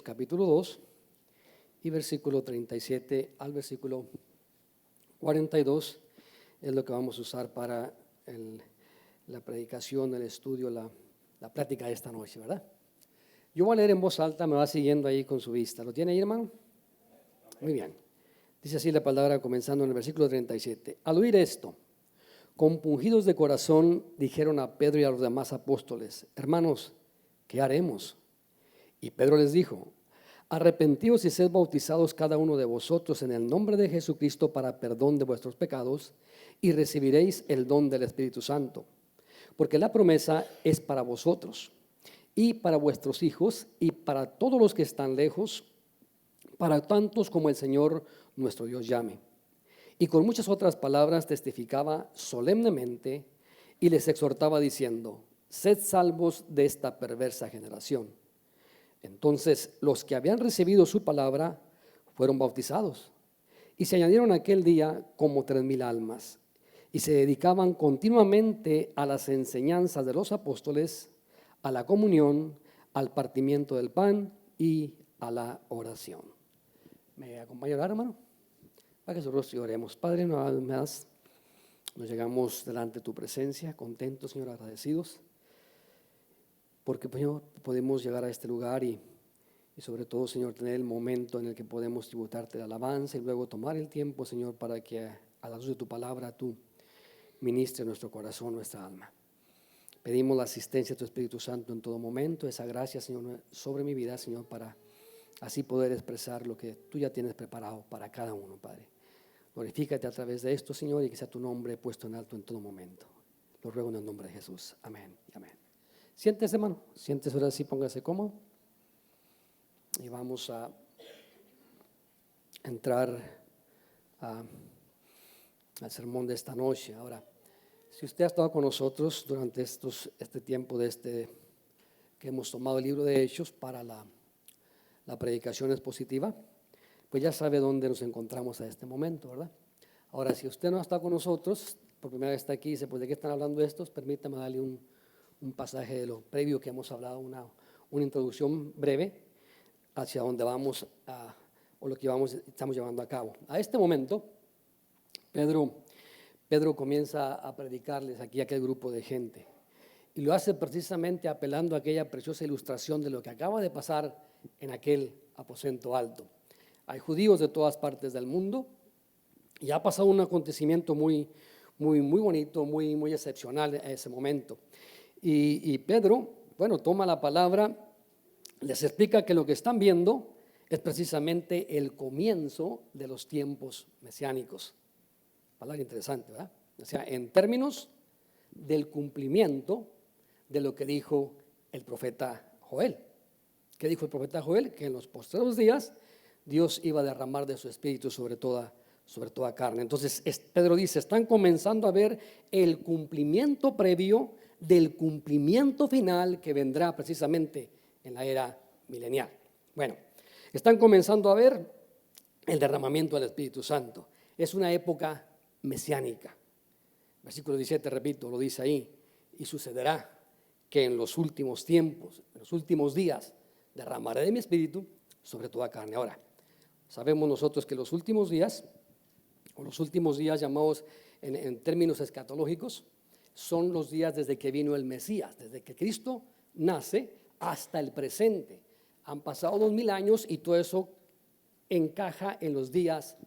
Capítulo 2 y versículo 37 al versículo 42 es lo que vamos a usar para la predicación, el estudio, la plática de esta noche, ¿verdad? Yo voy a leer en voz alta, me va siguiendo ahí con su vista. ¿Lo tiene ahí, hermano? Muy bien. Dice así la palabra comenzando en el versículo 37. Al oír esto, compungidos de corazón, dijeron a Pedro y a los demás apóstoles: hermanos, ¿qué haremos? Y Pedro les dijo: arrepentíos y sed bautizados cada uno de vosotros en el nombre de Jesucristo para perdón de vuestros pecados, y recibiréis el don del Espíritu Santo. Porque la promesa es para vosotros, y para vuestros hijos, y para todos los que están lejos, para tantos como el Señor nuestro Dios llame. Y con muchas otras palabras testificaba solemnemente y les exhortaba diciendo: sed salvos de esta perversa generación. Entonces los que habían recibido su palabra fueron bautizados, y se añadieron aquel día como 3,000 almas, y se dedicaban continuamente a las enseñanzas de los apóstoles, a la comunión, al partimiento del pan y a la oración. ¿Me acompaña a orar, hermano? Para que su rostro y oremos. Padre, una vez más nos llegamos delante de tu presencia, contentos, Señor, agradecidos, porque, Señor, podemos llegar a este lugar y sobre todo, Señor, tener el momento en el que podemos tributarte la alabanza y luego tomar el tiempo, Señor, para que a la luz de tu palabra tú ministres nuestro corazón, nuestra alma. Pedimos la asistencia de tu Espíritu Santo en todo momento, esa gracia, Señor, sobre mi vida, Señor, para así poder expresar lo que tú ya tienes preparado para cada uno, Padre. Glorifícate a través de esto, Señor, y que sea tu nombre puesto en alto en todo momento. Lo ruego en el nombre de Jesús. Amén y amén. Siéntese, hermano, siéntese ahora sí, póngase cómodo. Y vamos a entrar al sermón de esta noche. Ahora, si usted ha estado con nosotros durante este tiempo que hemos tomado el libro de Hechos para la predicación expositiva, pues ya sabe dónde nos encontramos a este momento, ¿verdad? Ahora, si usted no está con nosotros, por primera vez está aquí y dice: pues ¿de qué están hablando estos? Permítame darle un pasaje de lo previo que hemos hablado, una introducción breve hacia donde vamos o lo que estamos llevando a cabo. A este momento, Pedro comienza a predicarles aquí a aquel grupo de gente, y lo hace precisamente apelando a aquella preciosa ilustración de lo que acaba de pasar en aquel aposento alto. Hay judíos de todas partes del mundo y ha pasado un acontecimiento muy bonito, muy excepcional en ese momento. Y Pedro, toma la palabra, les explica que lo que están viendo es precisamente el comienzo de los tiempos mesiánicos. Palabra interesante, ¿verdad? O sea, en términos del cumplimiento de lo que dijo el profeta Joel. ¿Qué dijo el profeta Joel? Que en los postreros días Dios iba a derramar de su espíritu sobre toda carne. Entonces Pedro dice: están comenzando a ver el cumplimiento previo del cumplimiento final que vendrá precisamente en la era milenial. Bueno, están comenzando a ver el derramamiento del Espíritu Santo. Es una época mesiánica. Versículo 17, repito, lo dice ahí: y sucederá que en los últimos tiempos, en los últimos días, derramaré de mi espíritu sobre toda carne. Ahora, sabemos nosotros que los últimos días, o los últimos días llamados en términos escatológicos, son los días desde que vino el Mesías, desde que Cristo nace hasta el presente. Han pasado 2,000 años y todo eso encaja en los días,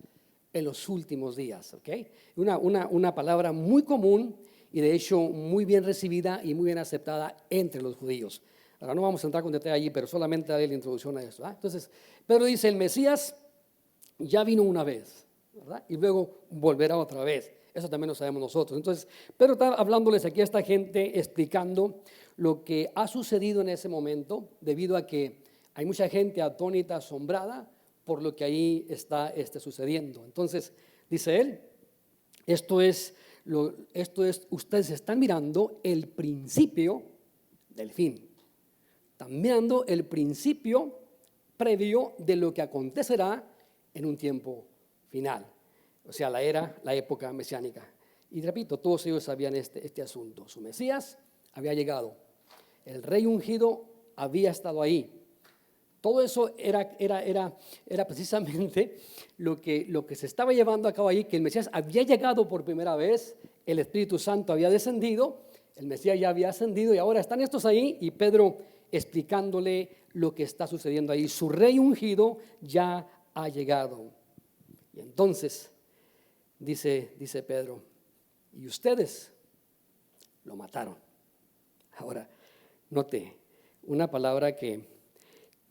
en los últimos días, ¿ok? Una palabra muy común y de hecho muy bien recibida y muy bien aceptada entre los judíos. Ahora no vamos a entrar con detalle allí, pero solamente daré la introducción a eso, ¿verdad? Entonces, Pedro dice: el Mesías ya vino una vez, ¿verdad? Y luego volverá otra vez. Eso también lo sabemos nosotros. Entonces, Pedro está hablándoles aquí a esta gente, explicando lo que ha sucedido en ese momento, debido a que hay mucha gente atónita, asombrada por lo que ahí está sucediendo. Entonces, dice él: ustedes están mirando el principio del fin. Están mirando el principio previo de lo que acontecerá en un tiempo final. O sea, la época mesiánica. Y repito, todos ellos sabían este asunto. Su Mesías había llegado. El rey ungido había estado ahí. todo eso era precisamente lo que se estaba llevando a cabo ahí, que el Mesías había llegado por primera vez, el Espíritu Santo había descendido, el Mesías ya había ascendido y ahora están estos ahí y Pedro explicándole lo que está sucediendo ahí. Su rey ungido ya ha llegado. Y entonces dice Pedro, y ustedes lo mataron. Ahora, note una palabra que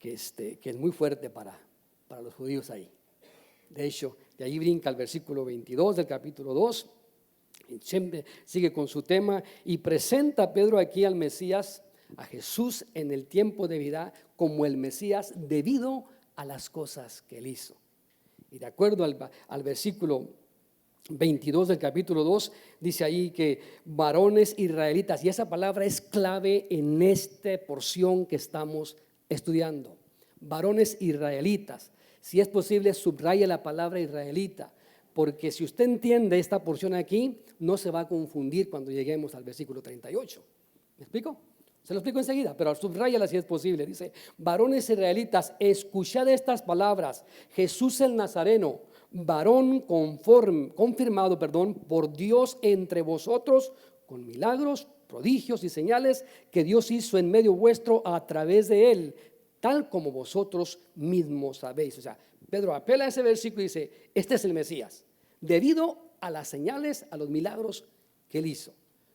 es muy fuerte para los judíos ahí. De hecho, de ahí brinca el versículo 22 del capítulo 2, y sigue con su tema y presenta a Pedro aquí al Mesías, a Jesús en el tiempo de vida, como el Mesías debido a las cosas que él hizo. Y de acuerdo al versículo 22 del capítulo 2, dice ahí que varones israelitas, y esa palabra es clave en esta porción que estamos estudiando. Varones israelitas, si es posible subraye la palabra israelita, porque si usted entiende esta porción aquí, no se va a confundir cuando lleguemos al versículo 38. ¿Me explico? Se lo explico enseguida, pero subráyala si es posible. Dice, varones israelitas, escuchad estas palabras. Jesús el Nazareno, varón confirmado por Dios entre vosotros, con milagros, prodigios y señales que Dios hizo en medio vuestro a través de él, tal como vosotros mismos sabéis. O sea, Pedro apela a ese versículo y dice, este es el Mesías, debido a las señales, a los milagros que él hizo.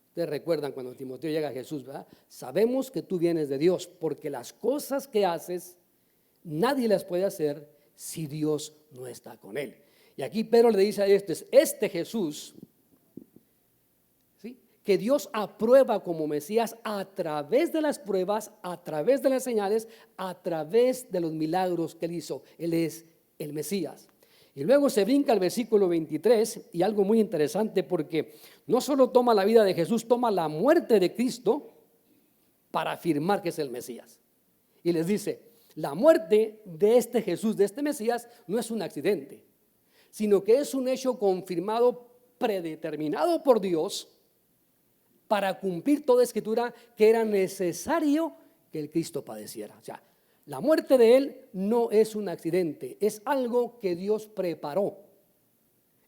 Ustedes recuerdan cuando Timoteo llega a Jesús, ¿verdad? Sabemos que tú vienes de Dios, porque las cosas que haces, nadie las puede hacer si Dios no está con él. Y aquí Pedro le dice a este Jesús, ¿sí?, que Dios aprueba como Mesías a través de las pruebas, a través de las señales, a través de los milagros que él hizo. Él es el Mesías. Y luego se brinca al versículo 23 y algo muy interesante, porque no solo toma la vida de Jesús, toma la muerte de Cristo para afirmar que es el Mesías. Y les dice, la muerte de este Jesús, de este Mesías, no es un accidente, sino que es un hecho confirmado, predeterminado por Dios para cumplir toda escritura, que era necesario que el Cristo padeciera. O sea, la muerte de él no es un accidente, es algo que Dios preparó.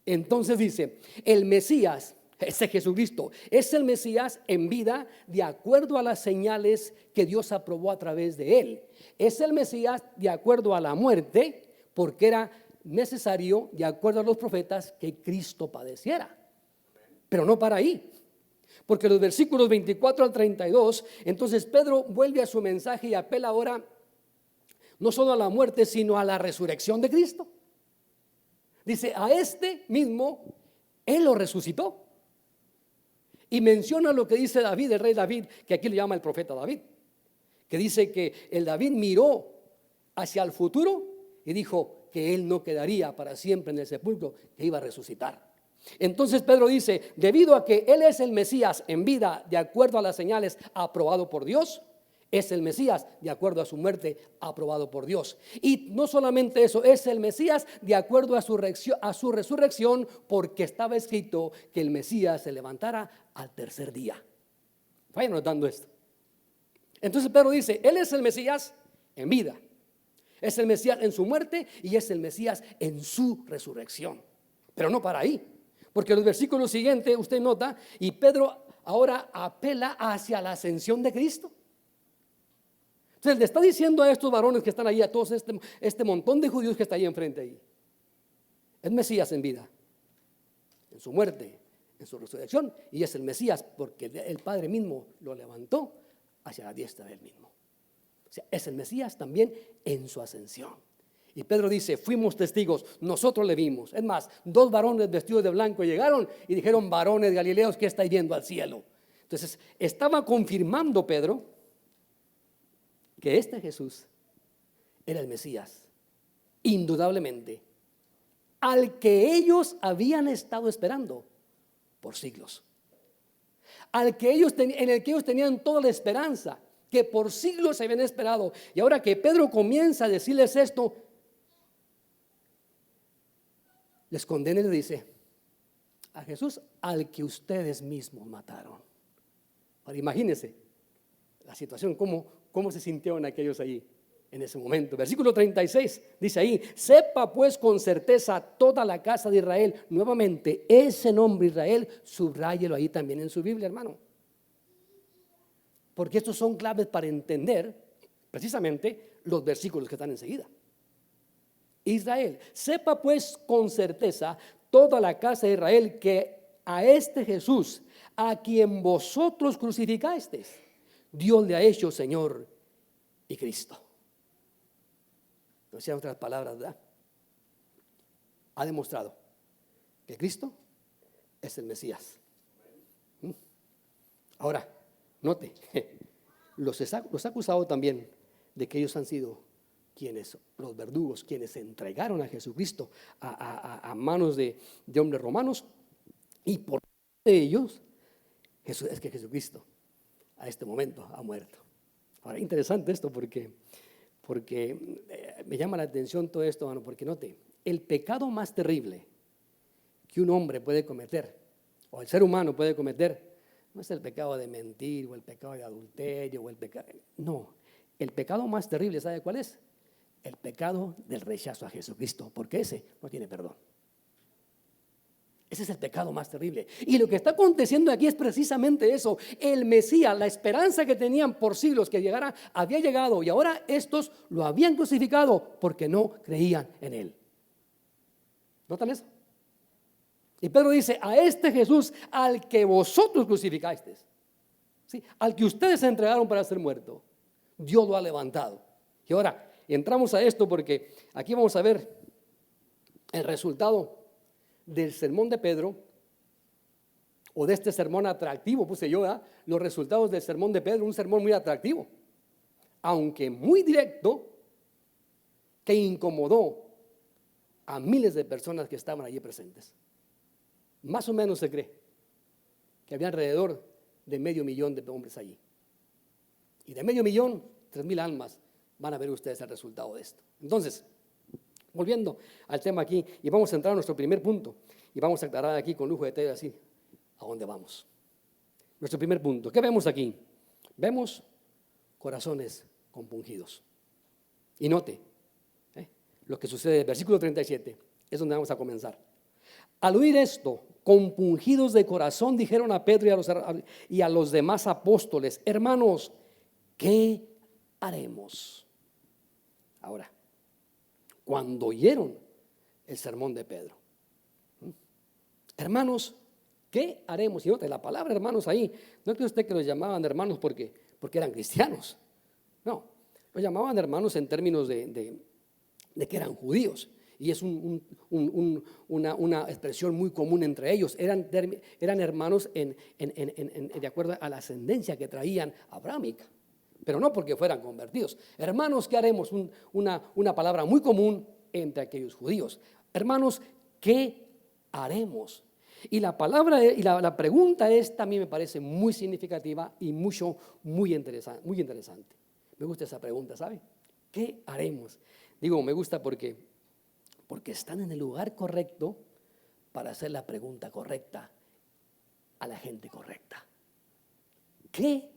Entonces dice, el Mesías, ese Jesucristo, es el Mesías en vida de acuerdo a las señales que Dios aprobó a través de él. Es el Mesías de acuerdo a la muerte, porque era necesario, de acuerdo a los profetas, que Cristo padeciera. Pero no para ahí. Porque los versículos 24 al 32, entonces Pedro vuelve a su mensaje y apela ahora no solo a la muerte, sino a la resurrección de Cristo. Dice, a este mismo, él lo resucitó. Y menciona lo que dice David, el rey David, que aquí le llama el profeta David, que dice que el David miró hacia el futuro y dijo que él no quedaría para siempre en el sepulcro, que iba a resucitar. Entonces Pedro dice, debido a que él es el Mesías en vida, de acuerdo a las señales aprobado por Dios, es el Mesías de acuerdo a su muerte aprobado por Dios. Y no solamente eso, es el Mesías de acuerdo a su resurrección, porque estaba escrito que el Mesías se levantara al tercer día. Vayan notando esto. Entonces Pedro dice, él es el Mesías en vida, es el Mesías en su muerte y es el Mesías en su resurrección. Pero no para ahí, porque los versículos siguientes usted nota, y Pedro ahora apela hacia la ascensión de Cristo. Entonces le está diciendo a estos varones que están ahí, a todos este montón de judíos que está ahí enfrente ahí, es Mesías en vida, en su muerte, en su resurrección, y es el Mesías porque el Padre mismo lo levantó hacia la diestra del mismo. O sea, es el Mesías también en su ascensión. Y Pedro dice, fuimos testigos, nosotros le vimos. Es más, dos varones vestidos de blanco llegaron y dijeron, varones galileos, ¿qué estáis viendo al cielo? Entonces estaba confirmando Pedro que este Jesús era el Mesías, indudablemente, al que ellos habían estado esperando por siglos, en el que ellos tenían toda la esperanza, que por siglos se habían esperado. Y ahora que Pedro comienza a decirles esto, les condena y le dice, a Jesús al que ustedes mismos mataron. Ahora imagínense la situación, cómo se sintieron aquellos allí. en ese momento. Versículo 36 dice ahí: sepa pues con certeza toda la casa de Israel. Nuevamente, ese nombre Israel, subráyelo ahí también en su Biblia, hermano. Porque estos son claves para entender precisamente los versículos que están enseguida. Israel, sepa pues con certeza toda la casa de Israel que a este Jesús, a quien vosotros crucificasteis, Dios le ha hecho Señor y Cristo. No sean otras palabras, ¿verdad? Ha demostrado que Cristo es el Mesías. Ahora, note, los ha acusado también de que ellos han sido quienes, los verdugos, quienes entregaron a Jesucristo a manos de hombres romanos, y por de ellos, es que Jesucristo a este momento ha muerto. Ahora, interesante esto porque me llama la atención todo esto, hermano, porque note, el pecado más terrible que un hombre puede cometer, o el ser humano puede cometer, no es el pecado de mentir, o el pecado de adulterio, o el pecado, no, el pecado más terrible, ¿sabe cuál es? El pecado del rechazo a Jesucristo, porque ese no tiene perdón. Ese es el pecado más terrible. Y lo que está aconteciendo aquí es precisamente eso. El Mesías, la esperanza que tenían por siglos que llegara, había llegado, y ahora estos lo habían crucificado porque no creían en él. ¿Notan eso? Y Pedro dice: a este Jesús al que vosotros crucificasteis, ¿sí?, al que ustedes entregaron para ser muerto, Dios lo ha levantado. Y ahora entramos a esto porque aquí vamos a ver el resultado del sermón de Pedro, o de este sermón atractivo, puse yo, ¿verdad? Los resultados del sermón de Pedro, un sermón muy atractivo, aunque muy directo, que incomodó a miles de personas que estaban allí presentes. Más o menos se cree que había alrededor de 500,000 de hombres allí. Y de 500,000, 3,000 almas van a ver ustedes el resultado de esto. Entonces, volviendo al tema aquí, y vamos a entrar a nuestro primer punto, y vamos a aclarar aquí con lujo de detalle así a dónde vamos. Nuestro primer punto, ¿qué vemos aquí? Vemos corazones compungidos. Y note lo que sucede, versículo 37, es donde vamos a comenzar. Al oír esto, compungidos de corazón, dijeron a Pedro y a los demás apóstoles: hermanos, ¿qué haremos? Ahora, cuando oyeron el sermón de Pedro, hermanos, ¿qué haremos? Y note la palabra hermanos ahí, no cree usted que los llamaban hermanos porque eran cristianos, no, los llamaban hermanos en términos de que eran judíos, y es una expresión muy común entre ellos. Eran hermanos de acuerdo a la ascendencia que traían abrámica, pero no porque fueran convertidos. Hermanos, ¿qué haremos? Una palabra muy común entre aquellos judíos. Hermanos, ¿qué haremos? Y la palabra y la pregunta esta a mí me parece muy significativa y muy interesante. Me gusta esa pregunta, ¿sabe? ¿Qué haremos? Digo, me gusta porque están en el lugar correcto para hacer la pregunta correcta a la gente correcta. ¿Qué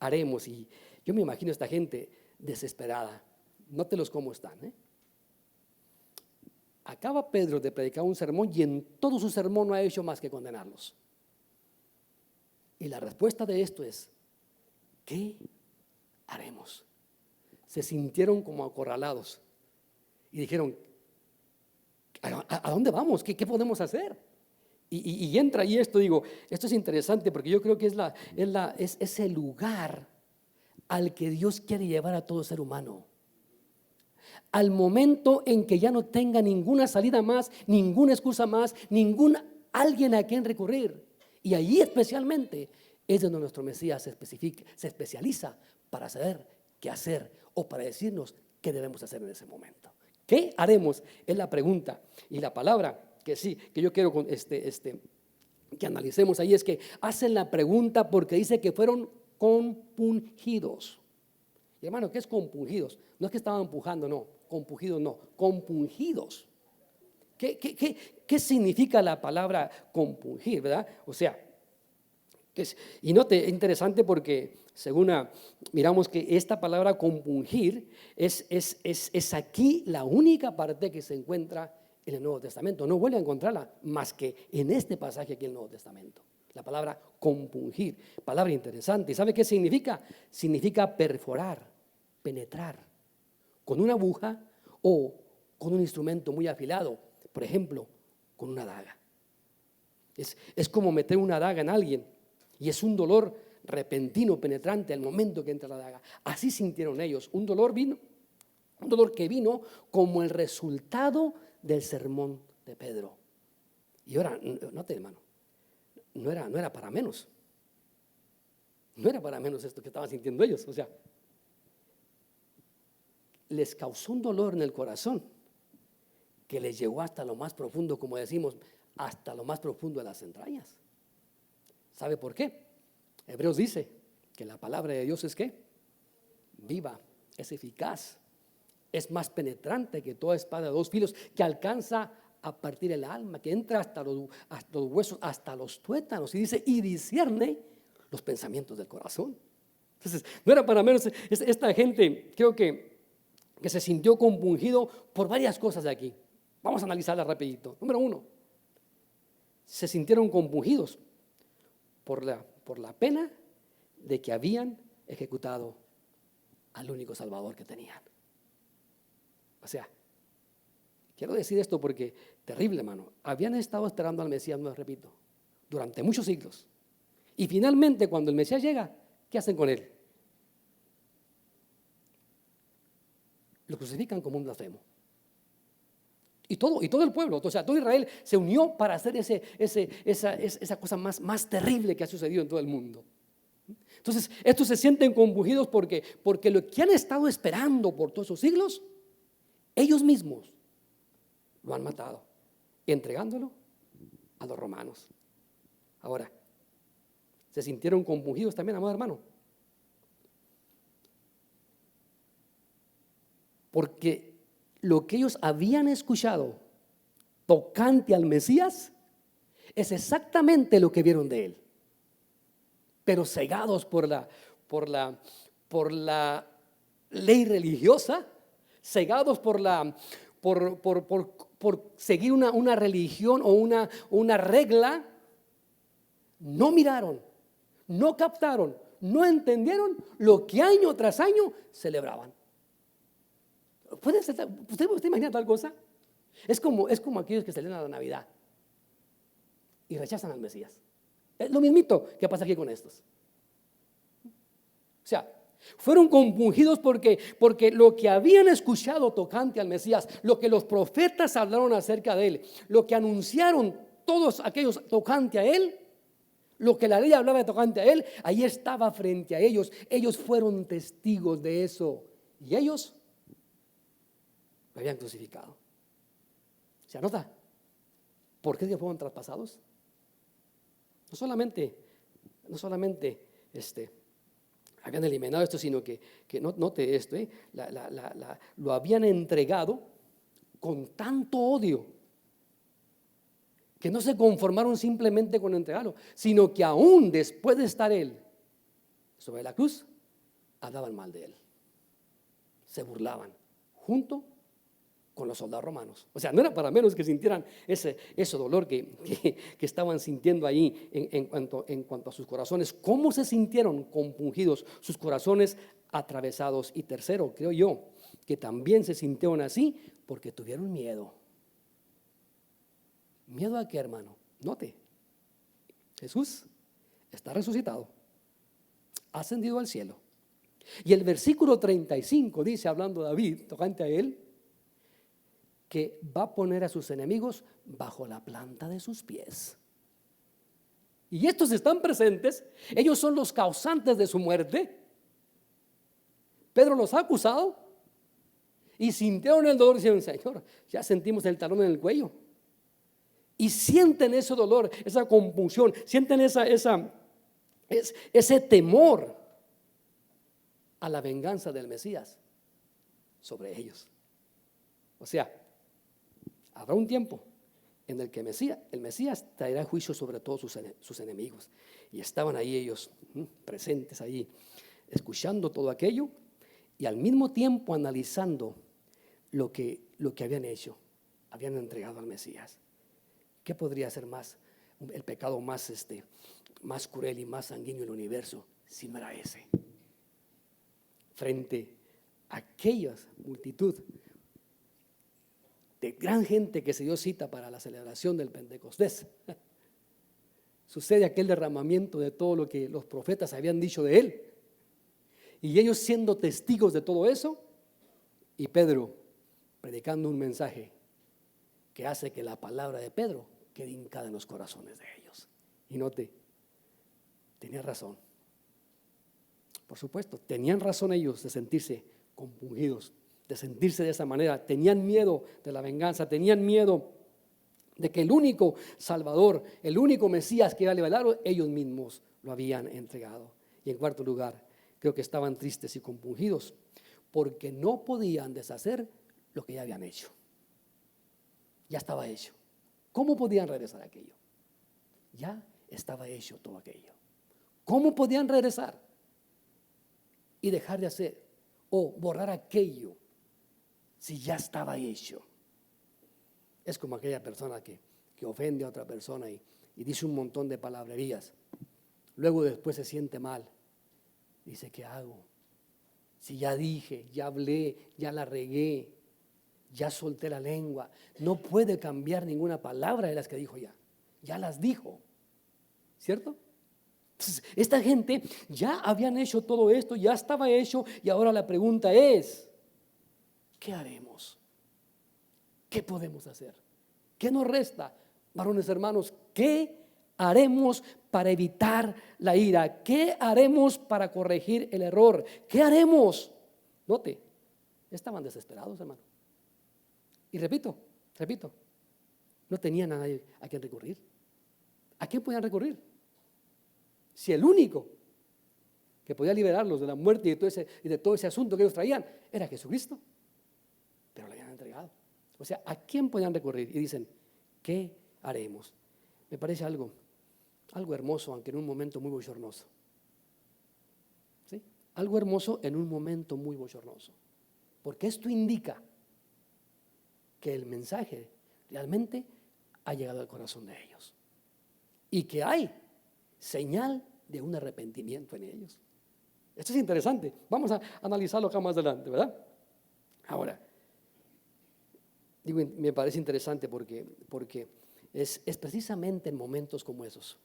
haremos? Y yo me imagino a esta gente desesperada. Nótelos cómo están, Acaba Pedro de predicar un sermón y en todo su sermón no ha hecho más que condenarlos. Y la respuesta de esto es: ¿qué haremos? Se sintieron como acorralados y dijeron: ¿a dónde vamos? ¿Qué podemos hacer? Y entra ahí esto, digo, esto es interesante porque yo creo que es ese lugar al que Dios quiere llevar a todo ser humano. Al momento en que ya no tenga ninguna salida más, ninguna excusa más, alguien a quien recurrir. Y allí especialmente es donde nuestro Mesías se especializa para saber qué hacer o para decirnos qué debemos hacer en ese momento. ¿Qué haremos? Es la pregunta. Y la palabra que yo quiero que analicemos ahí es que hacen la pregunta porque dice que fueron compungidos. Y hermano, ¿qué es compungidos? No es que estaban empujando, no. Compungidos no, compungidos. ¿Qué significa la palabra compungir, verdad? O sea, Y note, interesante porque miramos que esta palabra compungir es aquí la única parte que se encuentra en el Nuevo Testamento. No vuelve a encontrarla más que en este pasaje aquí en el Nuevo Testamento. La palabra compungir, palabra interesante. ¿Y sabe qué significa? Significa perforar, penetrar con una aguja o con un instrumento muy afilado, por ejemplo, con una daga. Es como meter una daga en alguien y es un dolor repentino, penetrante al momento que entra la daga. Así sintieron ellos. Un dolor que vino como el resultado del sermón de Pedro. Y ahora, note, hermano, no era para menos. No era para menos esto que estaban sintiendo ellos. O sea, les causó un dolor en el corazón que les llegó hasta lo más profundo, como decimos, hasta lo más profundo de las entrañas. ¿Sabe por qué? Hebreos dice que la palabra de Dios es ¿qué? Viva, es eficaz, es más penetrante que toda espada de dos filos, que alcanza a partir el alma, que entra hasta los huesos, hasta los tuétanos, y dice, y discierne los pensamientos del corazón. Entonces, no era para menos. Esta gente creo que se sintió compungido por varias cosas de aquí. Vamos a analizarlas rapidito. Número 1, se sintieron compungidos por la pena de que habían ejecutado al único Salvador que tenían. O sea, quiero decir esto porque terrible, hermano. Habían estado esperando al Mesías, no les repito, durante muchos siglos. Y finalmente, cuando el Mesías llega, ¿qué hacen con él? Lo crucifican como un blasfemo. Y todo el pueblo, o sea, todo Israel se unió para hacer esa cosa más terrible que ha sucedido en todo el mundo. Entonces, estos se sienten compungidos porque lo que han estado esperando por todos esos siglos, ellos mismos lo han matado, entregándolo a los romanos. Ahora, ¿se sintieron compungidos también, amado hermano? Porque lo que ellos habían escuchado tocante al Mesías es exactamente lo que vieron de él. Pero cegados por la ley religiosa, cegados por seguir una religión o una regla, no miraron, no captaron, no entendieron lo que año tras año celebraban. ¿Usted imagina tal cosa? Es como aquellos que celebran la Navidad y rechazan al Mesías. Es lo mismito que pasa aquí con estos. O sea, fueron compungidos porque lo que habían escuchado tocante al Mesías, lo que los profetas hablaron acerca de él, lo que anunciaron todos aquellos tocante a él, lo que la ley hablaba de tocante a él, ahí estaba frente a ellos. Ellos fueron testigos de eso y ellos lo habían crucificado. ¿Se anota? ¿Por qué fueron traspasados? No solamente habían eliminado esto, sino que note esto, lo habían entregado con tanto odio que no se conformaron simplemente con entregarlo, sino que aún después de estar él sobre la cruz, hablaban mal de él, se burlaban junto con los soldados romanos. O sea, no era para menos que sintieran ese dolor que estaban sintiendo ahí en cuanto a sus corazones. ¿Cómo se sintieron compungidos? Sus corazones atravesados. Y tercero, creo yo, que también se sintieron así porque tuvieron miedo. ¿Miedo a qué, hermano? Note, Jesús está resucitado, ha ascendido al cielo. Y el versículo 35 dice, hablando David, tocante a él, que va a poner a sus enemigos bajo la planta de sus pies. Y estos están presentes, ellos son los causantes de su muerte. Pedro los ha acusado y sintieron el dolor y dicen, Señor, ya sentimos el talón en el cuello. Y sienten ese dolor, esa compunción, sienten ese temor a la venganza del Mesías sobre ellos. O sea, habrá un tiempo en el que el Mesías traerá juicio sobre todos sus enemigos. Y estaban ahí ellos, presentes ahí, escuchando todo aquello y al mismo tiempo analizando lo que habían hecho. Habían entregado al Mesías. ¿Qué podría ser más, el pecado más cruel y más sanguíneo del universo, si no era ese? Frente a aquella multitud de gran gente que se dio cita para la celebración del Pentecostés, sucede aquel derramamiento de todo lo que los profetas habían dicho de él, y ellos siendo testigos de todo eso, y Pedro predicando un mensaje que hace que la palabra de Pedro quede hincada en los corazones de ellos. Y note, tenía razón. Por supuesto, tenían razón ellos de sentirse compungidos, de sentirse de esa manera. Tenían miedo de la venganza, tenían miedo de que el único Salvador, el único Mesías que iba a liberarlos, ellos mismos lo habían entregado. Y en cuarto lugar, creo que estaban tristes y compungidos porque no podían deshacer lo que ya habían hecho. Ya estaba hecho. ¿Cómo podían regresar a aquello? Ya estaba hecho todo aquello. ¿Cómo podían regresar y dejar de hacer o borrar aquello si ya estaba hecho? Es como aquella persona que ofende a otra persona y dice un montón de palabrerías. Luego después se siente mal. Dice, ¿qué hago? Si ya dije, ya hablé, ya la regué, ya solté la lengua. No puede cambiar ninguna palabra de las que dijo ya. Ya las dijo. ¿Cierto? Entonces, esta gente ya habían hecho todo esto, ya estaba hecho, y ahora la pregunta es, ¿qué haremos? ¿Qué podemos hacer? ¿Qué nos resta, varones hermanos? ¿Qué haremos para evitar la ira? ¿Qué haremos para corregir el error? ¿Qué haremos? Note, estaban desesperados, hermano. Y repito, no tenían a nadie a quien recurrir. ¿A quién podían recurrir? Si el único que podía liberarlos de la muerte y de todo ese asunto que ellos traían era Jesucristo, pero lo habían entregado. O sea, ¿a quién podían recurrir? Y dicen, ¿qué haremos? Me parece algo hermoso, aunque en un momento muy bochornoso. ¿Sí? Algo hermoso en un momento muy bochornoso. Porque esto indica que el mensaje realmente ha llegado al corazón de ellos. Y que hay señal de un arrepentimiento en ellos. Esto es interesante. Vamos a analizarlo acá más adelante, ¿verdad? Ahora, digo, me parece interesante porque es precisamente en momentos como esos,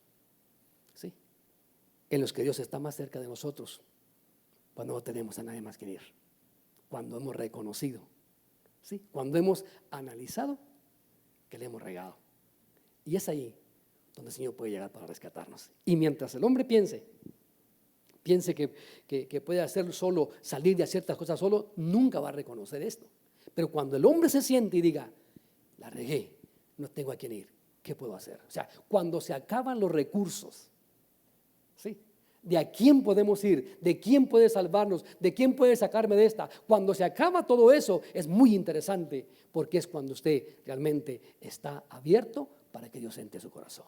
¿sí?, en los que Dios está más cerca de nosotros, cuando no tenemos a nadie más que ir, cuando hemos reconocido, ¿sí?, cuando hemos analizado que le hemos regado. Y es ahí donde el Señor puede llegar para rescatarnos. Y mientras el hombre piense que puede hacer solo, salir de ciertas cosas solo, nunca va a reconocer esto. Pero cuando el hombre se siente y diga, la regué, no tengo a quién ir, ¿qué puedo hacer? O sea, cuando se acaban los recursos, ¿sí?, ¿de a quién podemos ir? ¿De quién puede salvarnos? ¿De quién puede sacarme de esta? Cuando se acaba todo eso, es muy interesante, porque es cuando usted realmente está abierto para que Dios entre su corazón.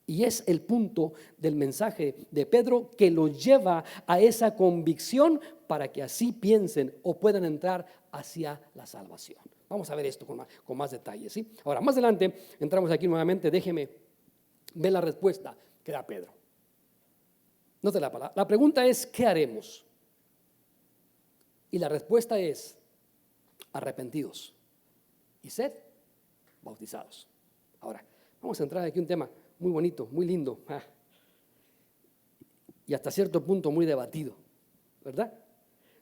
Y es el punto del mensaje de Pedro que los lleva a esa convicción para que así piensen o puedan entrar hacia la salvación. Vamos a ver esto con más detalles, ¿sí? Ahora, más adelante, entramos aquí nuevamente. Déjeme ver la respuesta que da Pedro. Note la palabra. La pregunta es, ¿qué haremos? Y la respuesta es, arrepentidos y sed bautizados. Ahora, vamos a entrar aquí en un tema muy bonito, muy lindo, y hasta cierto punto muy debatido, ¿verdad?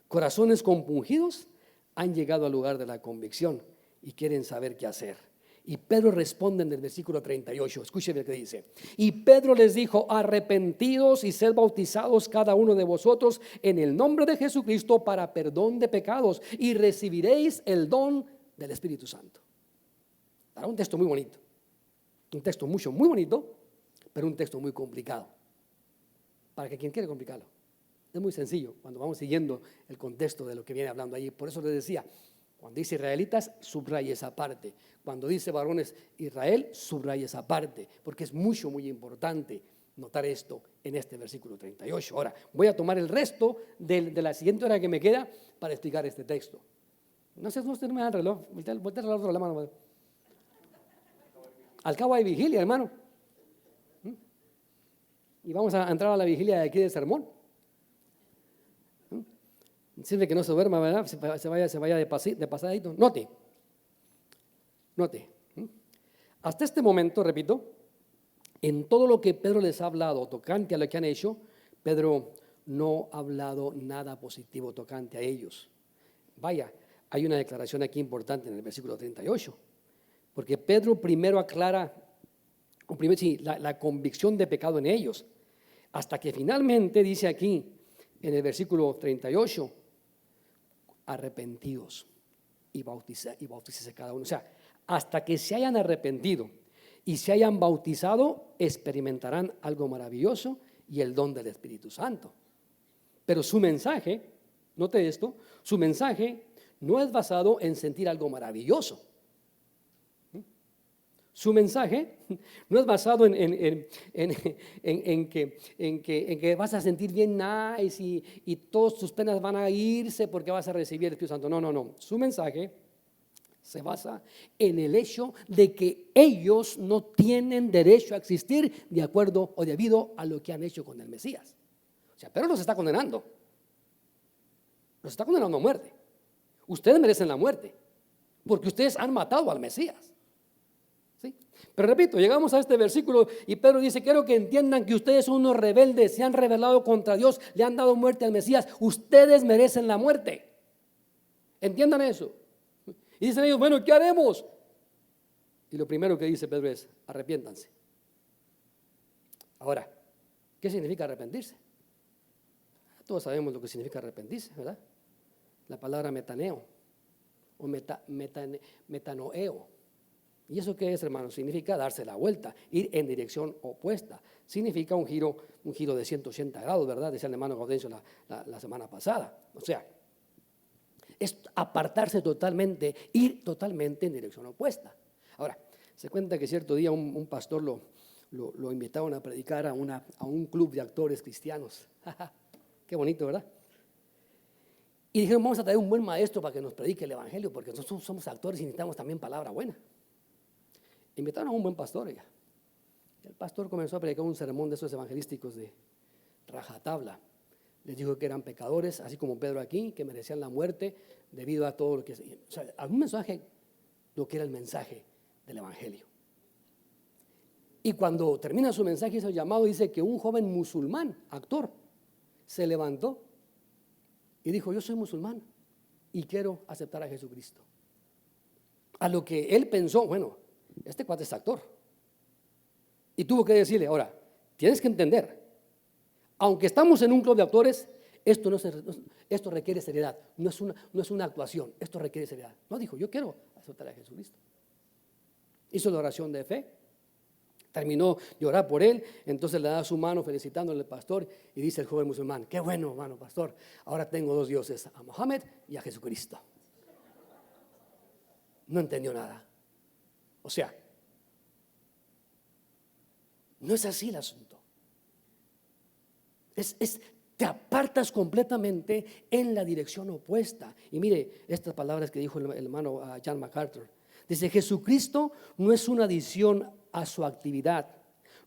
Corazones compungidos han llegado al lugar de la convicción y quieren saber qué hacer. Y Pedro responde en el versículo 38, escúcheme lo que dice. Y Pedro les dijo, arrepentidos y sed bautizados cada uno de vosotros en el nombre de Jesucristo para perdón de pecados y recibiréis el don del Espíritu Santo. Ahora, un texto muy bonito, un texto muy bonito, pero un texto muy complicado. Para que quien quiere complicarlo, es muy sencillo cuando vamos siguiendo el contexto de lo que viene hablando ahí. Por eso les decía, Cuando dice israelitas, subraya esa parte. Cuando dice varones Israel, subraya esa parte, porque es muy importante notar esto en este versículo 38. Ahora, voy a tomar el resto de la siguiente hora que me queda para explicar este texto. No sé, no se me da el reloj, voltea el reloj de la mano. Al cabo hay vigilia, hermano. Y vamos a entrar a la vigilia de aquí del sermón. Sirve que no se duerma, ¿verdad? Se vaya de pasadito. Note. Hasta este momento, repito, en todo lo que Pedro les ha hablado tocante a lo que han hecho, Pedro no ha hablado nada positivo tocante a ellos. Vaya, hay una declaración aquí importante en el versículo 38, porque Pedro primero aclara la convicción de pecado en ellos, hasta que finalmente dice aquí en el versículo 38, arrepentidos y bautícese cada uno. O sea, hasta que se hayan arrepentido y se hayan bautizado, experimentarán algo maravilloso y el don del Espíritu Santo. Pero su mensaje, note esto, su mensaje no es basado en sentir algo maravilloso. Su mensaje no es basado en que vas a sentir bien nice y todas tus penas van a irse porque vas a recibir el Espíritu Santo. No. Su mensaje se basa en el hecho de que ellos no tienen derecho a existir de acuerdo o debido a lo que han hecho con el Mesías. O sea, pero los está condenando. Los está condenando a muerte. Ustedes merecen la muerte porque ustedes han matado al Mesías. ¿Sí? Pero repito, llegamos a este versículo y Pedro dice: quiero que entiendan que ustedes son unos rebeldes, se han rebelado contra Dios, le han dado muerte al Mesías, ustedes merecen la muerte. Entiendan eso. Y dicen ellos: bueno, ¿qué haremos? Y lo primero que dice Pedro es: arrepiéntanse. Ahora, ¿qué significa arrepentirse? Todos sabemos lo que significa arrepentirse, ¿verdad? La palabra metaneo o metanoeo. ¿Y eso qué es, hermano? Significa darse la vuelta, ir en dirección opuesta. Significa un giro de 180 grados, ¿verdad? Decía el hermano Gaudencio la semana pasada. O sea, es apartarse totalmente, ir totalmente en dirección opuesta. Ahora, se cuenta que cierto día un pastor lo invitaron a predicar a un club de actores cristianos. Qué bonito, ¿verdad? Y dijeron: vamos a traer un buen maestro para que nos predique el evangelio, porque nosotros somos actores y necesitamos también palabra buena. Invitaron a un buen pastor. El pastor comenzó a predicar un sermón de esos evangelísticos de rajatabla. Les dijo que eran pecadores, así como Pedro aquí, que merecían la muerte debido a todo lo que... O sea, algún mensaje, lo que era el mensaje del evangelio. Y cuando termina su mensaje, ese llamado, dice que un joven musulmán, actor, se levantó y dijo: yo soy musulmán y quiero aceptar a Jesucristo. A lo que él pensó: bueno, este cuate es actor. Y tuvo que decirle: ahora, tienes que entender, aunque estamos en un club de actores, esto requiere seriedad, no es una actuación, esto requiere seriedad. No, dijo: yo quiero aceptar a Jesucristo. Hizo la oración de fe, terminó de orar por él, entonces le da su mano felicitándole al pastor y dice el joven musulmán: qué bueno, hermano pastor, ahora tengo dos dioses, a Mohammed y a Jesucristo. No entendió nada. O sea, no es así el asunto. Te apartas completamente en la dirección opuesta. Y mire estas palabras que dijo el hermano John MacArthur. Dice: Jesucristo no es una adición a su actividad,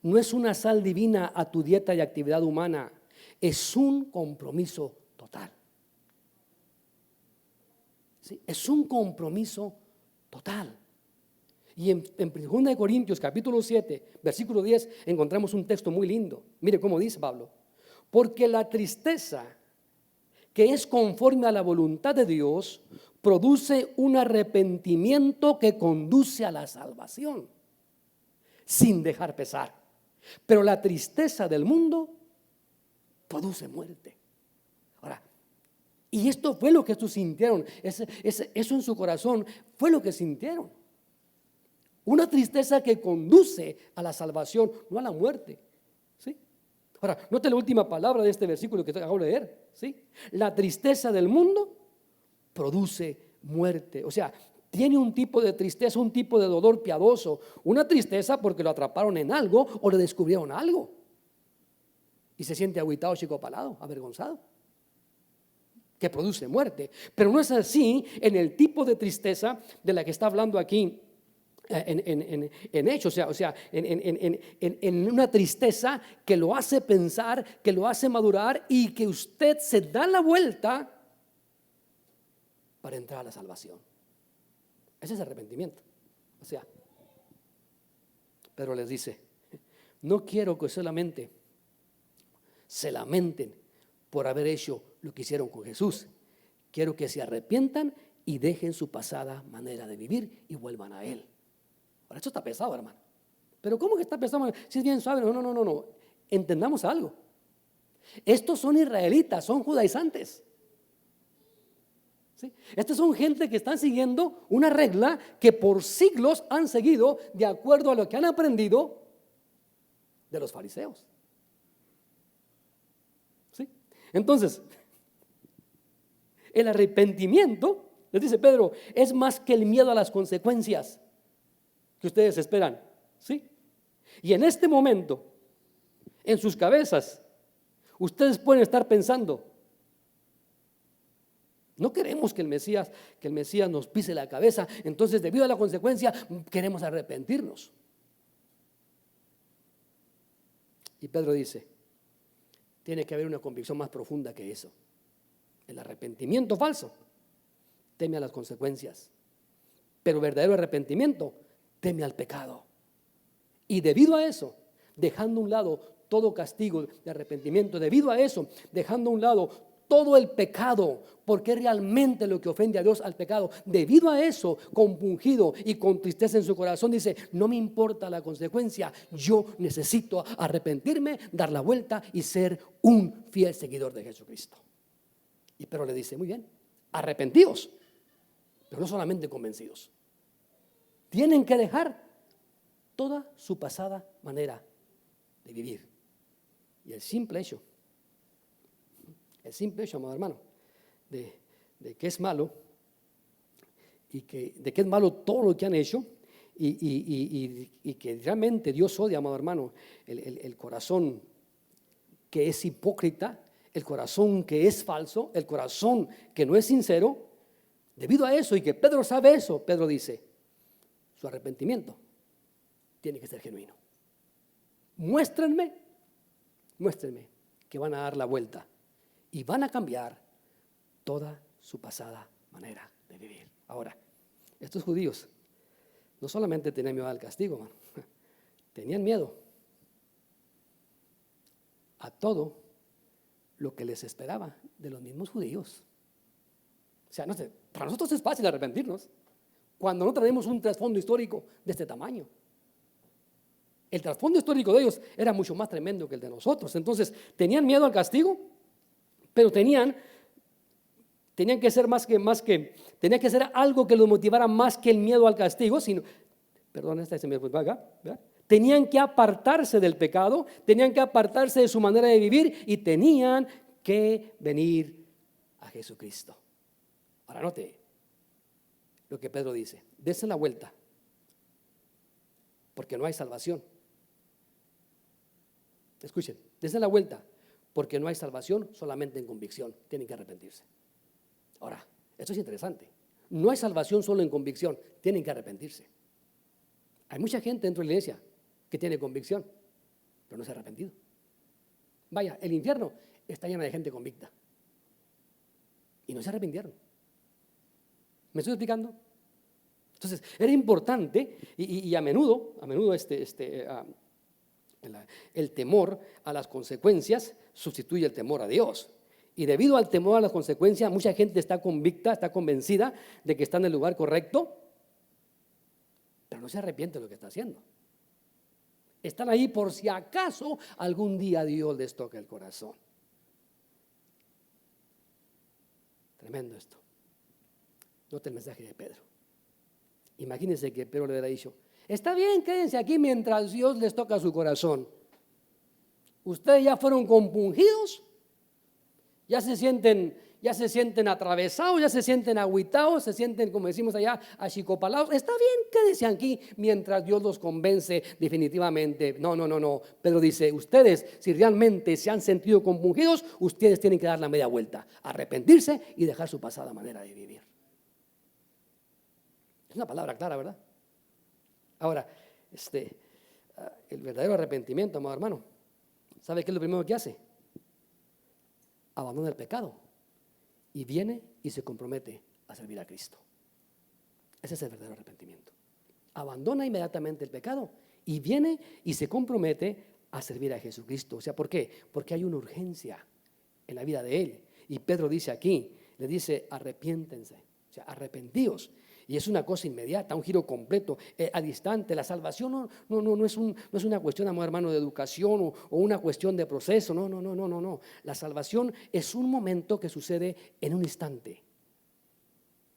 no es una sal divina a tu dieta y actividad humana, es un compromiso total. ¿Sí? Es un compromiso total. Y en 2 Corintios capítulo 7, versículo 10, encontramos un texto muy lindo. Mire cómo dice Pablo: porque la tristeza que es conforme a la voluntad de Dios produce un arrepentimiento que conduce a la salvación, sin dejar pesar. Pero la tristeza del mundo produce muerte. Ahora, y esto fue lo que estos sintieron, eso en su corazón fue lo que sintieron. Una tristeza que conduce a la salvación, no a la muerte. ¿Sí? Ahora, note la última palabra de este versículo que acabo de leer. ¿Sí? La tristeza del mundo produce muerte. O sea, tiene un tipo de tristeza, un tipo de dolor piadoso. Una tristeza porque lo atraparon en algo o le descubrieron algo. Y se siente agüitado, chicopalado, avergonzado, que produce muerte. Pero no es así en el tipo de tristeza de la que está hablando aquí en Hechos, o sea, en una tristeza que lo hace pensar, que lo hace madurar y que usted se da la vuelta para entrar a la salvación. Ese es arrepentimiento. O sea, Pedro les dice, no quiero que solamente se lamenten por haber hecho lo que hicieron con Jesús. Quiero que se arrepientan y dejen su pasada manera de vivir y vuelvan a Él. Ahora, esto está pesado, hermano. Pero ¿cómo que está pesado? Si es bien suave. No. Entendamos algo. Estos son israelitas, son judaizantes. ¿Sí? Estos son gente que están siguiendo una regla que por siglos han seguido de acuerdo a lo que han aprendido de los fariseos. ¿Sí? Entonces, el arrepentimiento, les dice Pedro, es más que el miedo a las consecuencias que ustedes esperan. ¿Sí? Y en este momento, en sus cabezas, ustedes pueden estar pensando, no queremos que el Mesías nos pise la cabeza, entonces debido a la consecuencia queremos arrepentirnos. Y Pedro dice, tiene que haber una convicción más profunda que eso. El arrepentimiento falso teme a las consecuencias, pero el verdadero arrepentimiento teme al pecado. Y debido a eso, dejando a un lado todo castigo de arrepentimiento, debido a eso, dejando a un lado todo el pecado, porque realmente lo que ofende a Dios al pecado, debido a eso, compungido y con tristeza en su corazón, dice, no me importa la consecuencia, yo necesito arrepentirme, dar la vuelta y ser un fiel seguidor de Jesucristo. Y Pedro le dice, muy bien, arrepentidos, pero no solamente convencidos. Tienen que dejar toda su pasada manera de vivir. Y el simple hecho, amado hermano, de que es malo y de que es malo todo lo que han hecho y que realmente Dios odia, amado hermano, el corazón que es hipócrita, el corazón que es falso, el corazón que no es sincero. Debido a eso y que Pedro sabe eso, Pedro dice, su arrepentimiento tiene que ser genuino. Muéstrenme que van a dar la vuelta y van a cambiar toda su pasada manera de vivir. Ahora, estos judíos no solamente tenían miedo al castigo, man, tenían miedo a todo lo que les esperaba de los mismos judíos. O sea, no sé, para nosotros es fácil arrepentirnos cuando no tenemos un trasfondo histórico de este tamaño. El trasfondo histórico de ellos era mucho más tremendo que el de nosotros. Entonces, tenían miedo al castigo, pero tenían que ser tenía que ser algo que los motivara más que el miedo al castigo, sino, perdón, esta se me fue acá, ¿verdad? Tenían que apartarse del pecado, tenían que apartarse de su manera de vivir y tenían que venir a Jesucristo. Ahora note lo que Pedro dice, dense la vuelta, porque no hay salvación. Escuchen, dense la vuelta, porque no hay salvación solamente en convicción, tienen que arrepentirse. Ahora, esto es interesante, no hay salvación solo en convicción, tienen que arrepentirse. Hay mucha gente dentro de la iglesia que tiene convicción, pero no se ha arrepentido. Vaya, el infierno está lleno de gente convicta y no se arrepintieron. ¿Me estoy explicando? Entonces, era importante y a menudo el temor a las consecuencias sustituye el temor a Dios. Y debido al temor a las consecuencias, mucha gente está convicta, está convencida de que está en el lugar correcto, pero no se arrepiente de lo que está haciendo. Están ahí por si acaso algún día Dios les toca el corazón. Tremendo esto. Note el mensaje de Pedro. Imagínense que Pedro le hubiera dicho, está bien, quédense aquí mientras Dios les toca su corazón. Ustedes ya fueron compungidos, ya se sienten ya se sienten atravesados, ya se sienten agüitados, se sienten, como decimos allá, achicopalados. Está bien, quédense aquí mientras Dios los convence definitivamente. No, no, no, no. Pedro dice, ustedes, si realmente se han sentido compungidos, ustedes tienen que dar la media vuelta, arrepentirse y dejar su pasada manera de vivir. Es una palabra clara, ¿verdad? Ahora, el verdadero arrepentimiento, amado hermano, ¿sabe qué es lo primero que hace? Abandona el pecado y viene y se compromete a servir a Cristo. Ese es el verdadero arrepentimiento. Abandona inmediatamente el pecado y viene y se compromete a servir a Jesucristo. O sea, ¿por qué? Porque hay una urgencia en la vida de Él. Y Pedro dice aquí, le dice, arrepiéntense, o sea, arrepentíos. Y es una cosa inmediata, un giro completo, a distante. La salvación no es una cuestión, amor hermano, de educación o una cuestión de proceso. No. La salvación es un momento que sucede en un instante.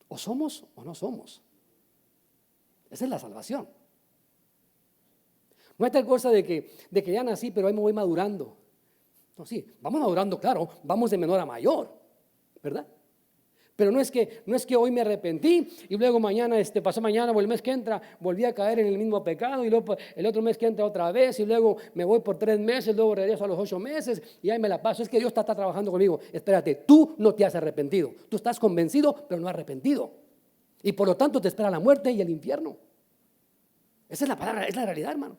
O somos o no somos. Esa es la salvación. No hay tal cosa de que ya nací, pero ahí me voy madurando. No, sí, vamos madurando, claro, vamos de menor a mayor, ¿verdad? Pero no es que hoy me arrepentí y luego mañana, pasó mañana o el mes que entra, volví a caer en el mismo pecado y luego el otro mes que entra otra vez y luego me voy por 3 meses, luego regreso a los 8 meses y ahí me la paso. Es que Dios está trabajando conmigo. Espérate, tú no te has arrepentido. Tú estás convencido, pero no arrepentido. Y por lo tanto te espera la muerte y el infierno. Esa es la palabra, es la realidad, hermano.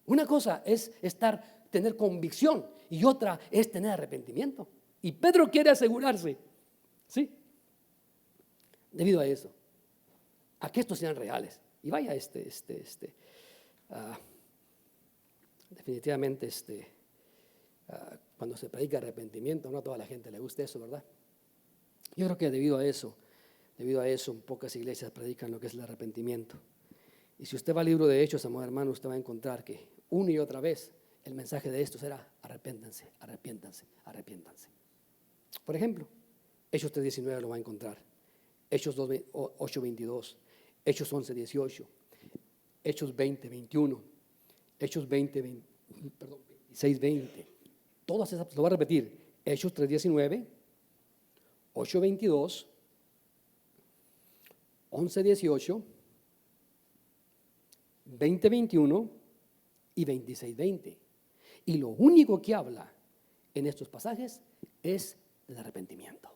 Una cosa es tener convicción y otra es tener arrepentimiento. Y Pedro quiere asegurarse, ¿sí? Debido a eso, a que estos sean reales. Y vaya, definitivamente, cuando se predica arrepentimiento, no a toda la gente le gusta eso, ¿verdad? Yo creo que debido a eso, pocas iglesias predican lo que es el arrepentimiento. Y si usted va al libro de Hechos, amado hermano, usted va a encontrar que una y otra vez el mensaje de estos era arrepiéntanse, arrepiéntanse, arrepiéntanse. Por ejemplo, Hechos 3:19 lo va a encontrar, Hechos 8:22, Hechos 11:18, Hechos 20:21, Hechos 26:20. Todas esas, lo voy a repetir, Hechos 3:19, 8:22, 11:18, 20:21 y 26:20. Y lo único que habla en estos pasajes es el arrepentimiento,